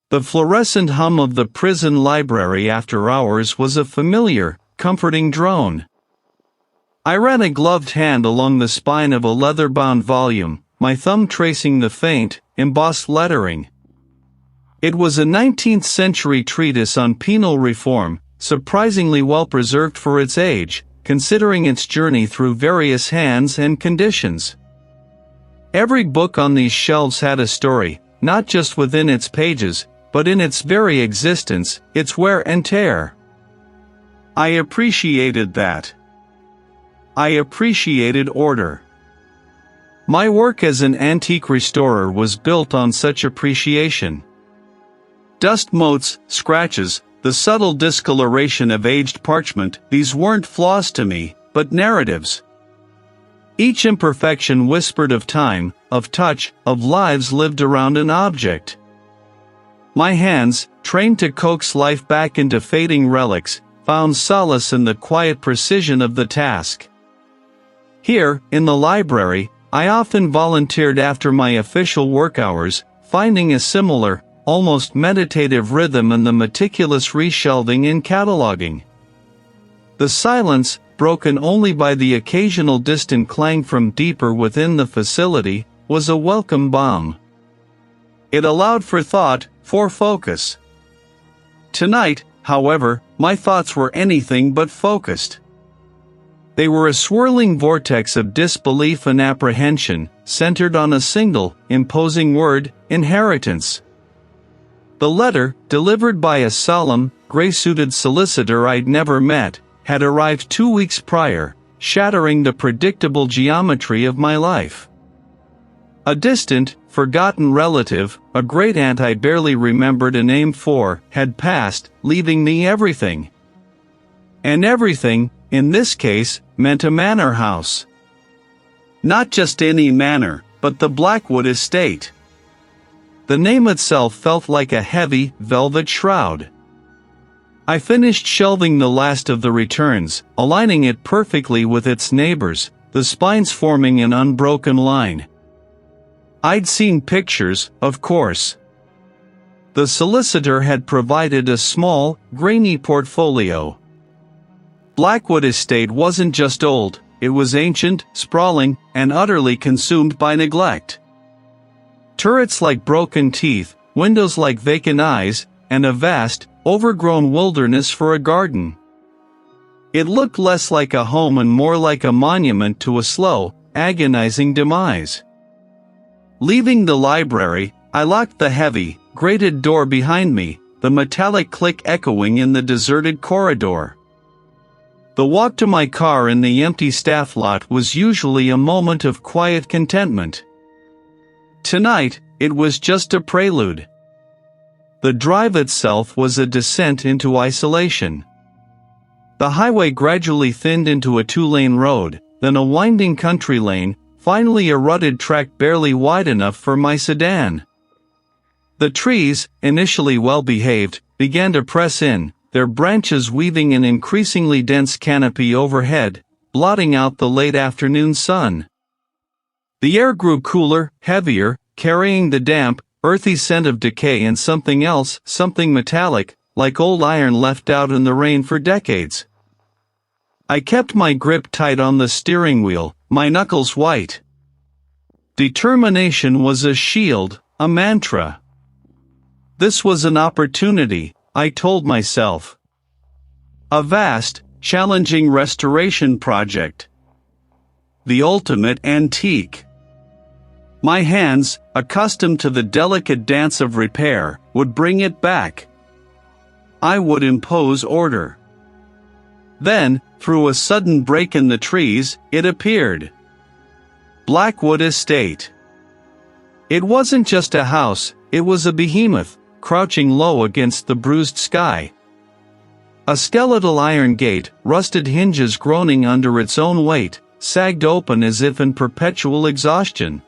The fluorescent hum of the prison library after hours was a familiar, comforting drone. I ran a gloved hand along the spine of a leather-bound volume, my thumb tracing the faint, embossed lettering. It was a 19th-century treatise on penal reform, surprisingly well preserved for its age, considering its journey through various hands and conditions. Every book on these shelves had a story, not just within its pages, but in its very existence, its wear and tear. I appreciated that. I appreciated order. My work as an antique restorer was built on such appreciation. Dust motes, scratches, the subtle discoloration of aged parchment, these weren't flaws to me, but narratives. Each imperfection whispered of time, of touch, of lives lived around an object. My hands, trained to coax life back into fading relics, found solace in the quiet precision of the task. Here, in the library, I often volunteered after my official work hours, finding a similar, almost meditative rhythm in the meticulous reshelving and cataloging. The silence, broken only by the occasional distant clang from deeper within the facility, was a welcome balm. It allowed for thought, for focus. Tonight, however, my thoughts were anything but focused. They were a swirling vortex of disbelief and apprehension, centered on a single, imposing word, inheritance. The letter, delivered by a solemn, gray-suited solicitor I'd never met, had arrived 2 weeks prior, shattering the predictable geometry of my life. A distant, forgotten relative, a great-aunt I barely remembered a name for, had passed, leaving me everything. And everything, in this case, meant a manor house. Not just any manor, but the Blackwood Estate. The name itself felt like a heavy, velvet shroud. I finished shelving the last of the returns, aligning it perfectly with its neighbors, the spines forming an unbroken line. I'd seen pictures, of course. The solicitor had provided a small, grainy portfolio. Blackwood Estate wasn't just old, it was ancient, sprawling, and utterly consumed by neglect. Turrets like broken teeth, windows like vacant eyes, and a vast, overgrown wilderness for a garden. It looked less like a home and more like a monument to a slow, agonizing demise. Leaving the library, I locked the heavy, grated door behind me, the metallic click echoing in the deserted corridor. The walk to my car in the empty staff lot was usually a moment of quiet contentment. Tonight, it was just a prelude. The drive itself was a descent into isolation. The highway gradually thinned into a 2-lane road, then a winding country lane, finally a rutted track barely wide enough for my sedan. The trees, initially well-behaved, began to press in, their branches weaving an increasingly dense canopy overhead, blotting out the late afternoon sun. The air grew cooler, heavier, carrying the damp, earthy scent of decay and something else, something metallic, like old iron left out in the rain for decades. I kept my grip tight on the steering wheel, my knuckles white. Determination was a shield, a mantra. This was an opportunity, I told myself. A vast, challenging restoration project. The ultimate antique. My hands, accustomed to the delicate dance of repair, would bring it back. I would impose order. Then, through a sudden break in the trees, it appeared. Blackwood Estate. It wasn't just a house, it was a behemoth, crouching low against the bruised sky. A skeletal iron gate, rusted hinges groaning under its own weight, sagged open as if in perpetual exhaustion.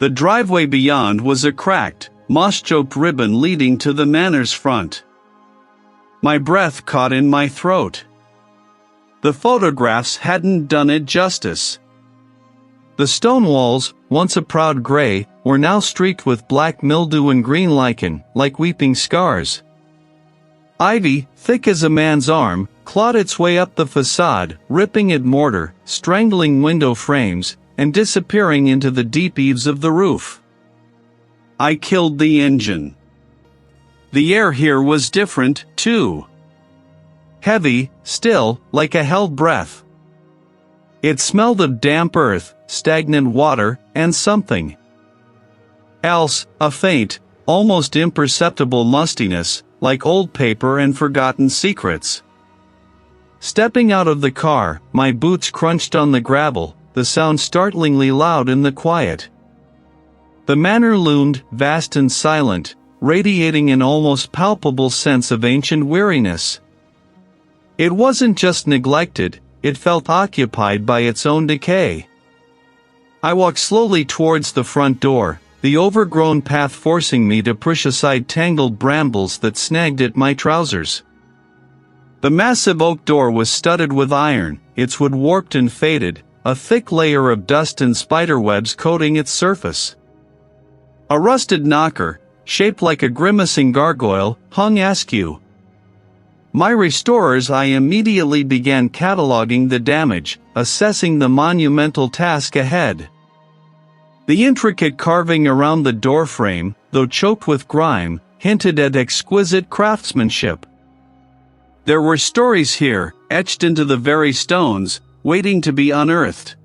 The driveway beyond was a cracked, moss-choked ribbon leading to the manor's front. My breath caught in my throat. The photographs hadn't done it justice. The stone walls, once a proud gray, were now streaked with black mildew and green lichen, like weeping scars. Ivy, thick as a man's arm, clawed its way up the façade, ripping at mortar, strangling window frames, and disappearing into the deep eaves of the roof. I killed the engine. The air here was different, too. Heavy, still, like a held breath. It smelled of damp earth, stagnant water, and something else, a faint, almost imperceptible mustiness, like old paper and forgotten secrets. Stepping out of the car, my boots crunched on the gravel, the sound startlingly loud in the quiet. The manor loomed, vast and silent, radiating an almost palpable sense of ancient weariness. It wasn't just neglected, it felt occupied by its own decay. I walked slowly towards the front door, the overgrown path forcing me to push aside tangled brambles that snagged at my trousers. The massive oak door was studded with iron, its wood warped and faded, a thick layer of dust and spiderwebs coating its surface. A rusted knocker, shaped like a grimacing gargoyle, hung askew. My restorer's eye immediately began cataloging the damage, assessing the monumental task ahead. The intricate carving around the doorframe, though choked with grime, hinted at exquisite craftsmanship. There were stories here, etched into the very stones, waiting to be unearthed.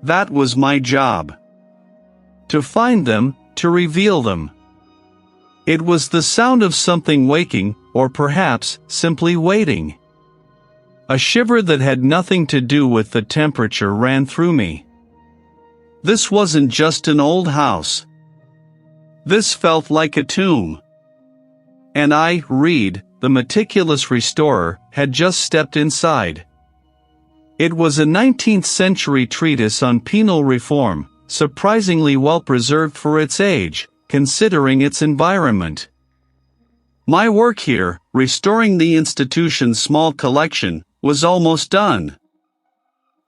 That was my job. To find them, to reveal them. It was the sound of something waking, or perhaps, simply waiting. A shiver that had nothing to do with the temperature ran through me. This wasn't just an old house. This felt like a tomb. And I, Reed, the meticulous restorer, had just stepped inside. It was a 19th-century treatise on penal reform, surprisingly well preserved for its age, considering its environment. My work here, restoring the institution's small collection, was almost done.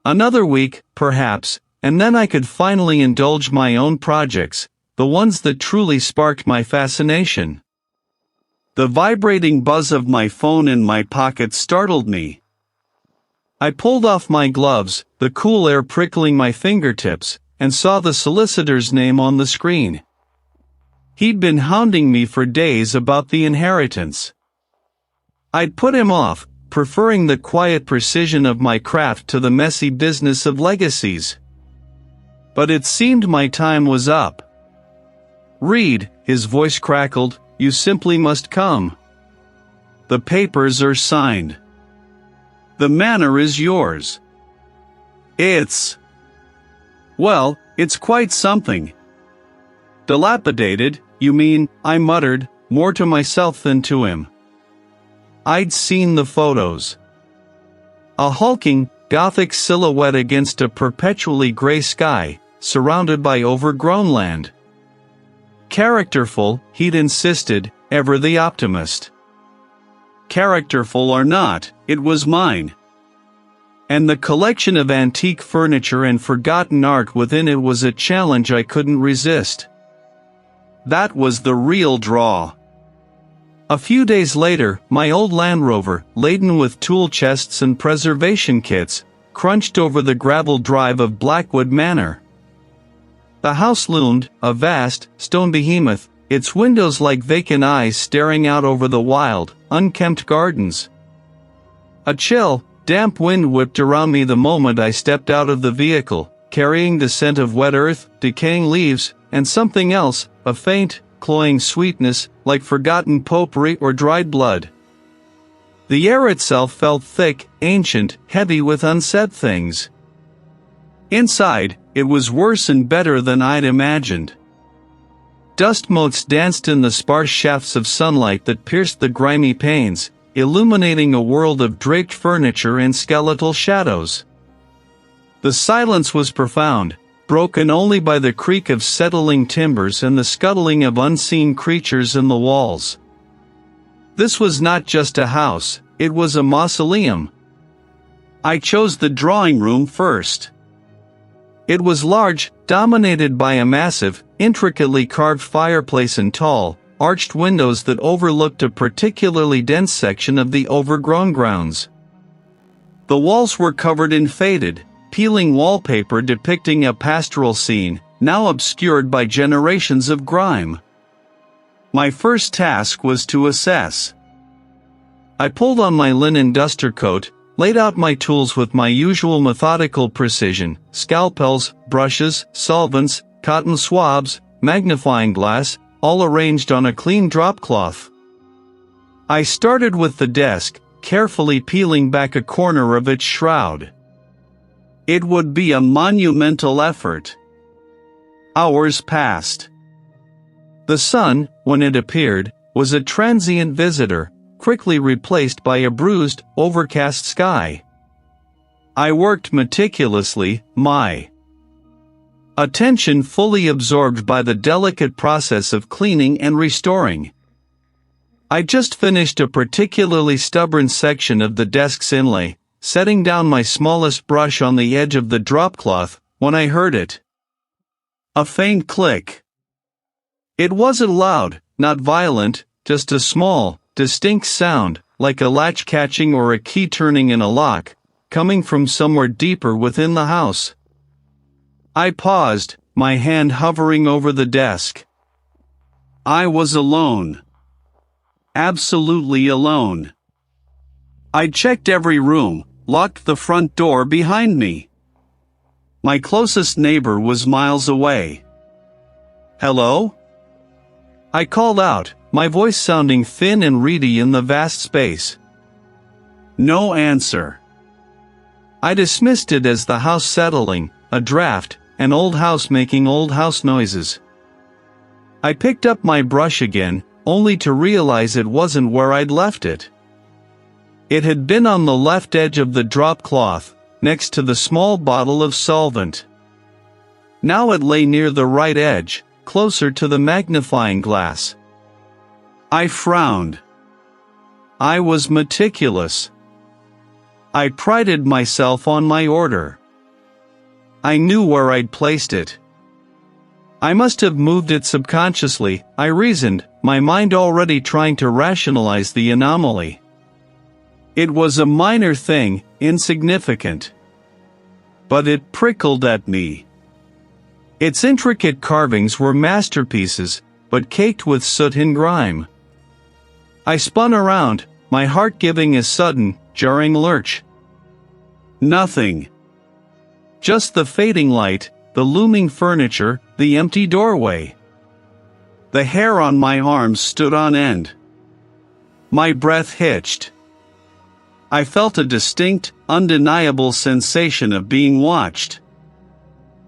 Another week, perhaps, and then I could finally indulge my own projects, the ones that truly sparked my fascination. The vibrating buzz of my phone in my pocket startled me. I pulled off my gloves, the cool air prickling my fingertips, and saw the solicitor's name on the screen. He'd been hounding me for days about the inheritance. I'd put him off, preferring the quiet precision of my craft to the messy business of legacies. But it seemed my time was up. Reed, his voice crackled, you simply must come. The papers are signed. The manor is yours. Well, it's quite something. Dilapidated, you mean, I muttered, more to myself than to him. I'd seen the photos. A hulking, Gothic silhouette against a perpetually gray sky, surrounded by overgrown land. Characterful, he'd insisted, ever the optimist. Characterful or not, it was mine. And the collection of antique furniture and forgotten art within it was a challenge I couldn't resist. That was the real draw. A few days later, my old Land Rover, laden with tool chests and preservation kits, crunched over the gravel drive of Blackwood Manor. The house loomed, a vast, stone behemoth, its windows like vacant eyes staring out over the wild, unkempt gardens. A chill, damp wind whipped around me the moment I stepped out of the vehicle, carrying the scent of wet earth, decaying leaves, and something else, a faint, cloying sweetness, like forgotten potpourri or dried blood. The air itself felt thick, ancient, heavy with unsaid things. Inside, it was worse and better than I'd imagined. Dust motes danced in the sparse shafts of sunlight that pierced the grimy panes, illuminating a world of draped furniture and skeletal shadows. The silence was profound, broken only by the creak of settling timbers and the scuttling of unseen creatures in the walls. This was not just a house, it was a mausoleum. I chose the drawing room first. It was large, dominated by a massive, intricately carved fireplace and tall, arched windows that overlooked a particularly dense section of the overgrown grounds. The walls were covered in faded, peeling wallpaper depicting a pastoral scene, now obscured by generations of grime. My first task was to assess. I pulled on my linen duster coat, laid out my tools with my usual methodical precision: scalpels, brushes, solvents, cotton swabs, magnifying glass, all arranged on a clean dropcloth. I started with the desk, carefully peeling back a corner of its shroud. It would be a monumental effort. Hours passed. The sun, when it appeared, was a transient visitor, quickly replaced by a bruised, overcast sky. I worked meticulously, my attention fully absorbed by the delicate process of cleaning and restoring. I just finished a particularly stubborn section of the desk's inlay, setting down my smallest brush on the edge of the dropcloth, when I heard it. A faint click. It wasn't loud, not violent, just a small, distinct sound, like a latch catching or a key turning in a lock, coming from somewhere deeper within the house. I paused, my hand hovering over the desk. I was alone. Absolutely alone. I checked every room, locked the front door behind me. My closest neighbor was miles away. "Hello?" I called out, my voice sounding thin and reedy in the vast space. No answer. I dismissed it as the house settling, a draft, an old house making old house noises. I picked up my brush again, only to realize it wasn't where I'd left it. It had been on the left edge of the drop cloth, next to the small bottle of solvent. Now it lay near the right edge, closer to the magnifying glass. I frowned. I was meticulous. I prided myself on my order. I knew where I'd placed it. I must have moved it subconsciously, I reasoned, my mind already trying to rationalize the anomaly. It was a minor thing, insignificant. But it prickled at me. Its intricate carvings were masterpieces, but caked with soot and grime. I spun around, my heart giving a sudden, jarring lurch. Nothing. Just the fading light, the looming furniture, the empty doorway. The hair on my arms stood on end. My breath hitched. I felt a distinct, undeniable sensation of being watched.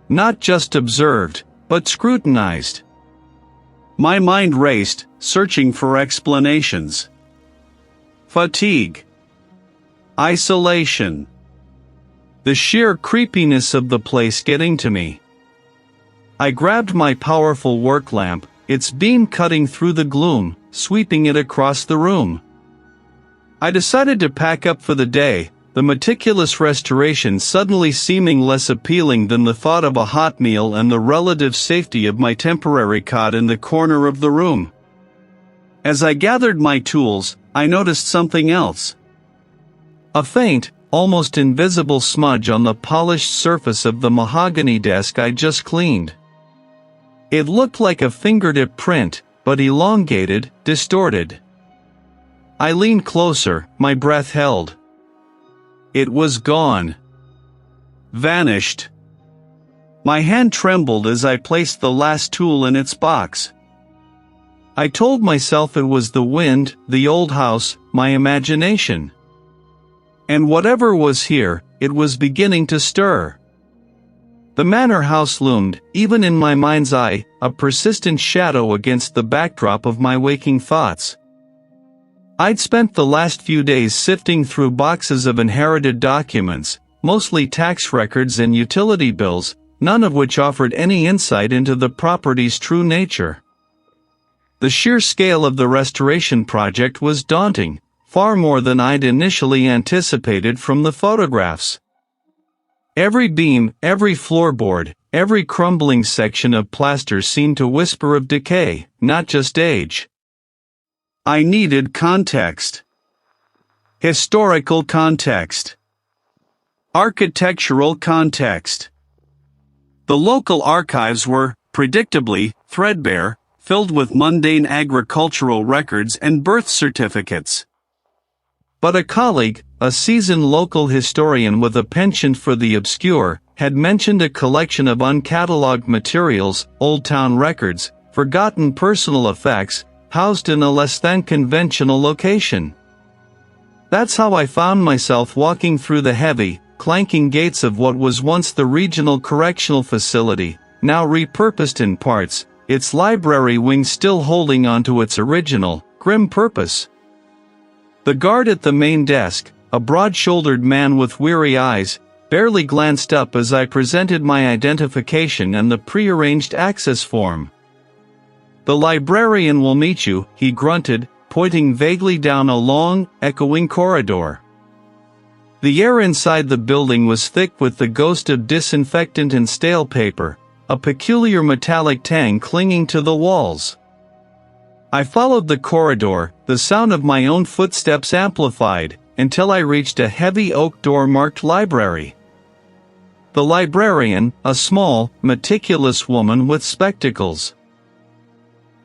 Not just observed, but scrutinized. My mind raced, searching for explanations. Fatigue. Isolation. The sheer creepiness of the place getting to me. I grabbed my powerful work lamp, its beam cutting through the gloom, sweeping it across the room. I decided to pack up for the day, the meticulous restoration suddenly seeming less appealing than the thought of a hot meal and the relative safety of my temporary cot in the corner of the room. As I gathered my tools, I noticed something else. A faint, almost invisible smudge on the polished surface of the mahogany desk I just cleaned. It looked like a fingertip print, but elongated, distorted. I leaned closer, my breath held. It was gone. Vanished. My hand trembled as I placed the last tool in its box. I told myself it was the wind, the old house, my imagination. And whatever was here, it was beginning to stir. The manor house loomed, even in my mind's eye, a persistent shadow against the backdrop of my waking thoughts. I'd spent the last few days sifting through boxes of inherited documents, mostly tax records and utility bills, none of which offered any insight into the property's true nature. The sheer scale of the restoration project was daunting, far more than I'd initially anticipated from the photographs. Every beam, every floorboard, every crumbling section of plaster seemed to whisper of decay, not just age. I needed context. Historical context. Architectural context. The local archives were, predictably, threadbare, filled with mundane agricultural records and birth certificates. But a colleague, a seasoned local historian with a penchant for the obscure, had mentioned a collection of uncatalogued materials, old town records, forgotten personal effects, housed in a less than conventional location. That's how I found myself walking through the heavy, clanking gates of what was once the regional correctional facility, now repurposed in parts, its library wing still holding onto its original, grim purpose. The guard at the main desk, a broad-shouldered man with weary eyes, barely glanced up as I presented my identification and the prearranged access form. "The librarian will meet you," he grunted, pointing vaguely down a long, echoing corridor. The air inside the building was thick with the ghost of disinfectant and stale paper, a peculiar metallic tang clinging to the walls. I followed the corridor, the sound of my own footsteps amplified, until I reached a heavy oak door marked library. The librarian, a small, meticulous woman with spectacles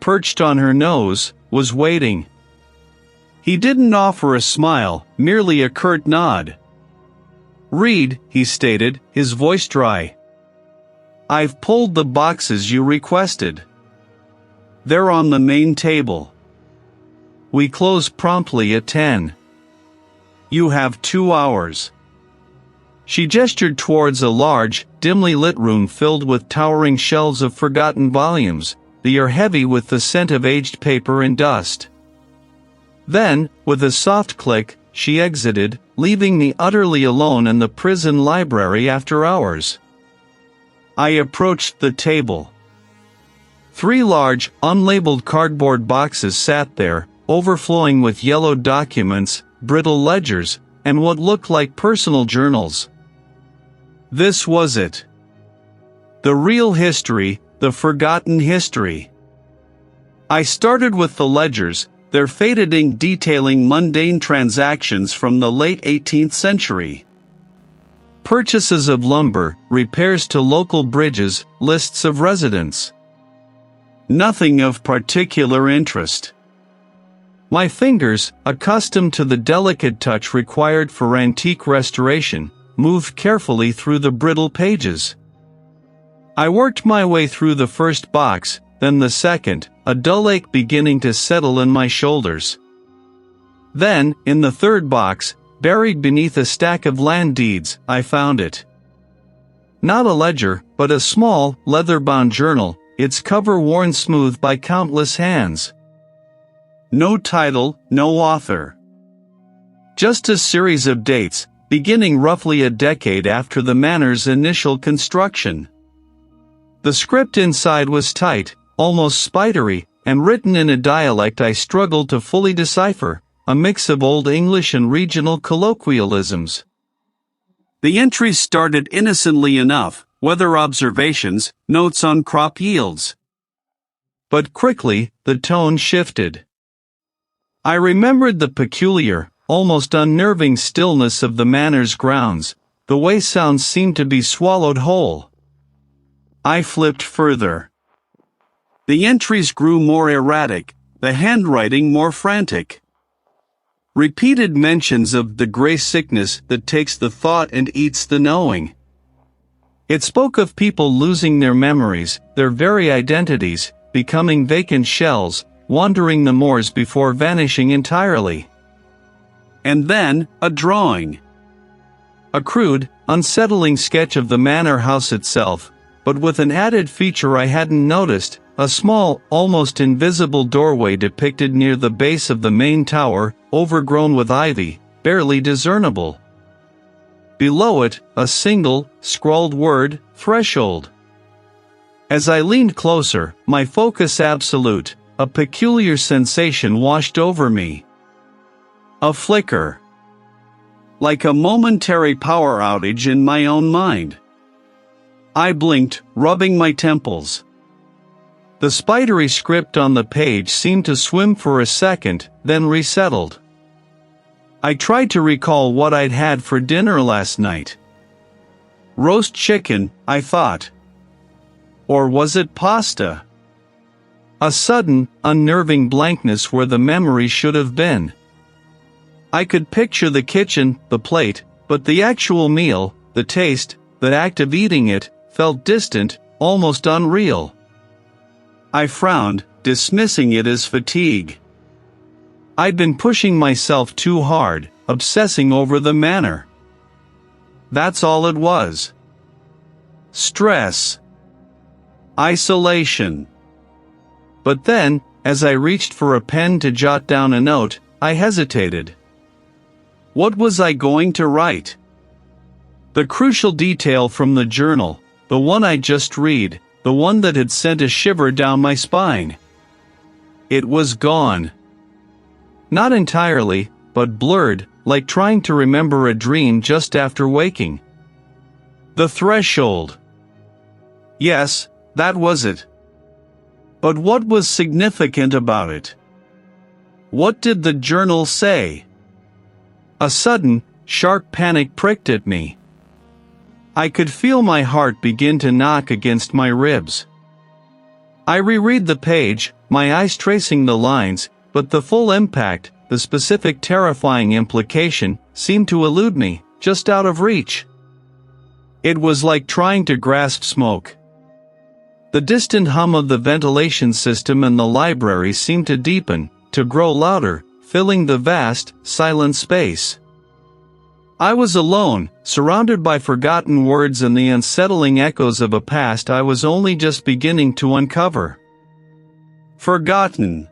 perched on her nose, was waiting. He didn't offer a smile, merely a curt nod. "Read," he stated, his voice dry. "I've pulled the boxes you requested. They're on the main table. We close promptly at 10. You have 2 hours." She gestured towards a large, dimly lit room filled with towering shelves of forgotten volumes, the air heavy with the scent of aged paper and dust. Then, with a soft click, she exited, leaving me utterly alone in the prison library after hours. I approached the table. 3 large, unlabeled cardboard boxes sat there, overflowing with yellowed documents, brittle ledgers, and what looked like personal journals. This was it. The real history, the forgotten history. I started with the ledgers, their faded ink detailing mundane transactions from the late 18th century. Purchases of lumber, repairs to local bridges, lists of residents. Nothing of particular interest. My fingers, accustomed to the delicate touch required for antique restoration, moved carefully through the brittle pages. I worked my way through the first box, then the second, a dull ache beginning to settle in my shoulders. Then, in the third box, buried beneath a stack of land deeds, I found it. Not a ledger, but a small, leather-bound journal, its cover worn smooth by countless hands. No title, no author. Just a series of dates, beginning roughly a decade after the manor's initial construction. The script inside was tight, almost spidery, and written in a dialect I struggled to fully decipher, a mix of Old English and regional colloquialisms. The entries started innocently enough, weather observations, notes on crop yields. But quickly, the tone shifted. I remembered the peculiar, almost unnerving stillness of the manor's grounds, the way sounds seemed to be swallowed whole. I flipped further. The entries grew more erratic, the handwriting more frantic. Repeated mentions of the gray sickness that takes the thought and eats the knowing. It spoke of people losing their memories, their very identities, becoming vacant shells, wandering the moors before vanishing entirely. And then, a drawing. A crude, unsettling sketch of the manor house itself, but with an added feature I hadn't noticed, a small, almost invisible doorway depicted near the base of the main tower, overgrown with ivy, barely discernible. Below it, a single, scrawled word, threshold. As I leaned closer, my focus absolute, a peculiar sensation washed over me. A flicker. Like a momentary power outage in my own mind. I blinked, rubbing my temples. The spidery script on the page seemed to swim for a second, then resettled. I tried to recall what I'd had for dinner last night. Roast chicken, I thought. Or was it pasta? A sudden, unnerving blankness where the memory should have been. I could picture the kitchen, the plate, but the actual meal, the taste, the act of eating it, felt distant, almost unreal. I frowned, dismissing it as fatigue. I'd been pushing myself too hard, obsessing over the manor. That's all it was. Stress. Isolation. But then, as I reached for a pen to jot down a note, I hesitated. What was I going to write? The crucial detail from the journal, the one I'd just read, the one that had sent a shiver down my spine. It was gone. Not entirely, but blurred, like trying to remember a dream just after waking. The threshold. Yes, that was it. But what was significant about it? What did the journal say? A sudden, sharp panic pricked at me. I could feel my heart begin to knock against my ribs. I reread the page, my eyes tracing the lines, but the full impact, the specific terrifying implication, seemed to elude me, just out of reach. It was like trying to grasp smoke. The distant hum of the ventilation system in the library seemed to deepen, to grow louder, filling the vast, silent space. I was alone, surrounded by forgotten words and the unsettling echoes of a past I was only just beginning to uncover. Forgotten.